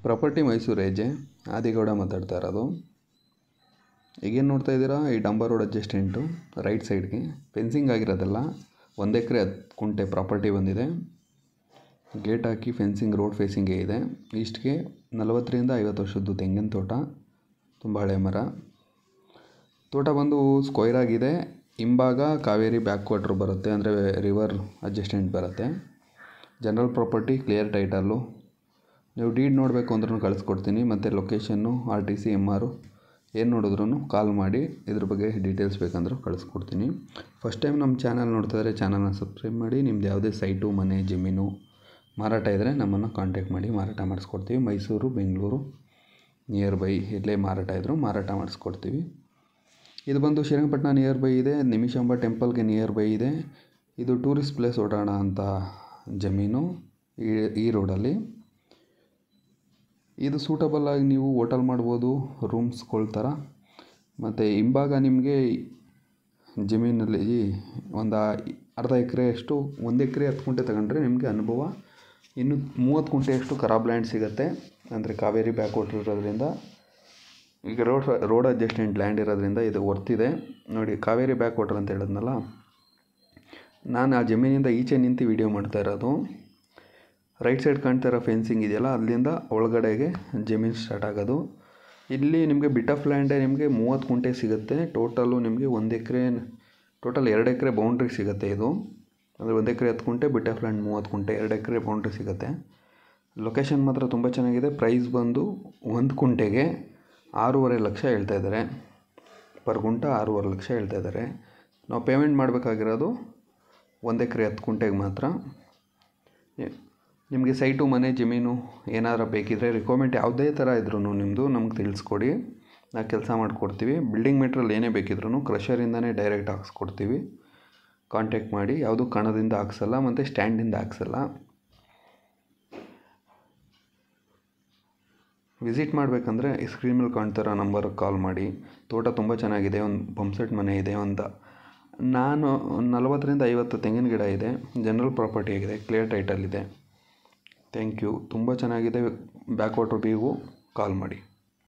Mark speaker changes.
Speaker 1: Property Mysuru ಹೆಜ್ಜೆ ಆದಿಗೌಡ ಮಾತಾಡ್ತಾ ಇರೋದು. ಈಗೇನು ನೋಡ್ತಾ ಇದ್ದೀರಾ, ಈ ಡಂಬರ್ ರೋಡ್ ಅಡ್ಜಸ್ಟೆಂಟು ರೈಟ್ ಸೈಡ್ಗೆ ಫೆನ್ಸಿಂಗ್ ಆಗಿರೋದಲ್ಲ. 1 ಎಕರೆ 10 ಗುಂಟೆ ಪ್ರಾಪರ್ಟಿ ಬಂದಿದೆ. ಗೇಟ್ ಹಾಕಿ ಫೆನ್ಸಿಂಗ್ ರೋಡ್ ಫೇಸಿಂಗೇ ಇದೆ. ಈಸ್ಟ್ಗೆ 40 ರಿಂದ 50 ವರ್ಷದ್ದು ತೆಂಗಿನ ತೋಟ, ತುಂಬ ಹಳೆ ಮರ. ತೋಟ ಬಂದು ಸ್ಕ್ವೈರ್ ಆಗಿದೆ. ಹಿಂಭಾಗ ಕಾವೇರಿ ಬ್ಯಾಕ್ ವಾಟ್ರ್ ಬರುತ್ತೆ, ಅಂದರೆ ರಿವರ್ ಅಡ್ಜಸ್ಟೆಂಟ್ ಬರುತ್ತೆ. General property, clear title. ನೀವು ಡೀಡ್ ನೋಡಬೇಕು ಅಂದ್ರೂ ಕಳಿಸ್ಕೊಡ್ತೀನಿ, ಮತ್ತು ಲೊಕೇಶನ್ನು, RTC MR ಏನು ನೋಡಿದ್ರೂ ಕಾಲ್ ಮಾಡಿ ಇದ್ರ ಬಗ್ಗೆ ಡೀಟೇಲ್ಸ್ ಬೇಕಂದ್ರೂ ಕಳಿಸ್ಕೊಡ್ತೀನಿ. ಫಸ್ಟ್ ಟೈಮ್ ನಮ್ಮ ಚಾನಲ್ ನೋಡ್ತಾ ಇದ್ದರೆ ಚಾನಲ್ನ ಸಬ್ಸ್ಕ್ರೈಬ್ ಮಾಡಿ. ನಿಮ್ದು ಯಾವುದೇ ಸೈಟು, ಮನೆ, ಜಮೀನು ಮಾರಾಟ ಇದ್ದರೆ ನಮ್ಮನ್ನು ಕಾಂಟ್ಯಾಕ್ಟ್ ಮಾಡಿ, ಮಾರಾಟ ಮಾಡಿಸ್ಕೊಡ್ತೀವಿ. ಮೈಸೂರು, ಬೆಂಗಳೂರು ನಿಯರ್ ಬೈ ಎಲ್ಲೇ ಮಾರಾಟ ಇದ್ದರೂ ಮಾರಾಟ ಮಾಡಿಸ್ಕೊಡ್ತೀವಿ. ಇದು ಬಂದು ಶ್ರೀರಂಗಪಟ್ಟಣ ನಿಯರ್ ಬೈ ಇದೆ, ನಿಮಿಷಾಂಬ ಟೆಂಪಲ್ಗೆ ನಿಯರ್ ಬೈ ಇದೆ. ಇದು ಟೂರಿಸ್ಟ್ ಪ್ಲೇಸ್ ಓಡಾಡೋಣ ಅಂತ ಜಮೀನು ಈ ರೋಡಲ್ಲಿ. ಇದು ಸೂಟಬಲ್ ಆಗಿ ನೀವು ಹೋಟೆಲ್ ಮಾಡ್ಬೋದು, ರೂಮ್ಸ್ಗಳ. ಮತ್ತು ಹಿಂಭಾಗ ನಿಮಗೆ ಜಮೀನಲ್ಲಿ ಒಂದು ಅರ್ಧ ಎಕರೆಯಷ್ಟು, 1 ಎಕರೆ 10 ಗುಂಟೆ ತಗೊಂಡ್ರೆ ನಿಮಗೆ ಅನುಭವ. ಇನ್ನು 30 ಗುಂಟೆಯಷ್ಟು ಖರಾಬ್ ಲ್ಯಾಂಡ್ ಸಿಗುತ್ತೆ, ಅಂದರೆ ಕಾವೇರಿ ಬ್ಯಾಕ್ ವಾಟರ್ ಇರೋದ್ರಿಂದ. ಈಗ ರೋಡ್ ಅಡ್ಜಸ್ಟೆಂಟ್ ಲ್ಯಾಂಡ್ ಇರೋದ್ರಿಂದ ಇದು ವರ್ತಿದೆ. ನೋಡಿ, ಕಾವೇರಿ ಬ್ಯಾಕ್ ವಾಟರ್ ಅಂತ ಹೇಳಿದ್ನಲ್ಲ, ನಾನು ಆ ಜಮೀನಿಂದ ಈಚೆ ನಿಂತು ವಿಡಿಯೋ ಮಾಡ್ತಾ ಇರೋದು. ರೈಟ್ ಸೈಡ್ ಕಾಣ್ತಾ ಇರೋ ಫೆನ್ಸಿಂಗ್ ಇದೆಯಲ್ಲ, ಅಲ್ಲಿಂದ ಒಳಗಡೆಗೆ ಜಮೀನು ಸ್ಟಾರ್ಟ್ ಆಗೋದು. ಇಲ್ಲಿ ನಿಮಗೆ ಬಿಟ್ ಆಫ್ ಲ್ಯಾಂಡೇ ನಿಮಗೆ 30 ಗುಂಟೆ ಸಿಗುತ್ತೆ. ಟೋಟಲು ನಿಮಗೆ 1 ಎಕರೆ, ಟೋಟಲ್ 2 ಎಕರೆ ಬೌಂಡ್ರಿ ಸಿಗುತ್ತೆ. ಇದು ಅಂದರೆ 1 ಎಕರೆ 10 ಗುಂಟೆ, ಬಿಟ್ ಆಫ್ ಲ್ಯಾಂಡ್ 30 ಗುಂಟೆ, 2 ಎಕರೆ ಬೌಂಡ್ರಿ ಸಿಗುತ್ತೆ. ಲೊಕೇಶನ್ ಮಾತ್ರ ತುಂಬ ಚೆನ್ನಾಗಿದೆ. ಪ್ರೈಸ್ ಬಂದು 1 ಗುಂಟೆಗೆ 6.5 ಲಕ್ಷ ಹೇಳ್ತಾ ಇದ್ದಾರೆ. ಪರ್ ಗುಂಟ 6.5 ಲಕ್ಷ ಹೇಳ್ತಾ ಇದ್ದಾರೆ. ನಾವು ಪೇಮೆಂಟ್ ಮಾಡಬೇಕಾಗಿರೋದು 1 ಎಕರೆ 10 ಗುಂಟೆಗೆ ಮಾತ್ರ. ನಿಮಗೆ ಸೈಟು, ಮನೆ, ಜಮೀನು ಏನಾದರೂ ಬೇಕಿದ್ದರೆ, ರಿಕ್ವೈರ್ಮೆಂಟ್ ಯಾವುದೇ ಥರ ಇದ್ರೂ ನಿಮ್ಮದು ನಮ್ಗೆ ತಿಳಿಸ್ಕೊಡಿ, ನಾವು ಕೆಲಸ ಮಾಡಿಕೊಡ್ತೀವಿ. ಬಿಲ್ಡಿಂಗ್ ಮೆಟೀರಿಯಲ್ ಏನೇ ಬೇಕಿದ್ರೂ ಕ್ರಷರಿಂದನೇ ಡೈರೆಕ್ಟ್ ಹಾಕ್ಸ್ಕೊಡ್ತೀವಿ. ಕಾಂಟ್ಯಾಕ್ಟ್ ಮಾಡಿ. ಯಾವುದು ಕಣದಿಂದ ಹಾಕ್ಸಲ್ಲ ಮತ್ತು ಸ್ಟ್ಯಾಂಡಿಂದ ಹಾಕ್ಸಲ್ಲ. ವಿಸಿಟ್ ಮಾಡಬೇಕಂದ್ರೆ ಈ ಸ್ಕ್ರೀನ್ ಮೇಲೆ ಕಾಣ್ತಿರೋ ನಂಬರ್ಗೆ ಕಾಲ್ ಮಾಡಿ. ತೋಟ ತುಂಬ ಚೆನ್ನಾಗಿದೆ. ಒಂದು ಪಂಪ್ಸೆಟ್ ಮನೆ ಇದೆ. ನಾನು 40 ರಿಂದ 50 ತೆಂಗಿನ ಗಿಡ ಇದೆ. ಜನರಲ್ ಪ್ರಾಪರ್ಟಿ ಆಗಿದೆ, ಕ್ಲಿಯರ್ ಟೈಟಲ್ ಇದೆ. Thank you. ತುಂಬ ಚೆನ್ನಾಗಿದೆ. Back water ವ್ಯೂವು. ಕಾಲ್ ಮಾಡಿ.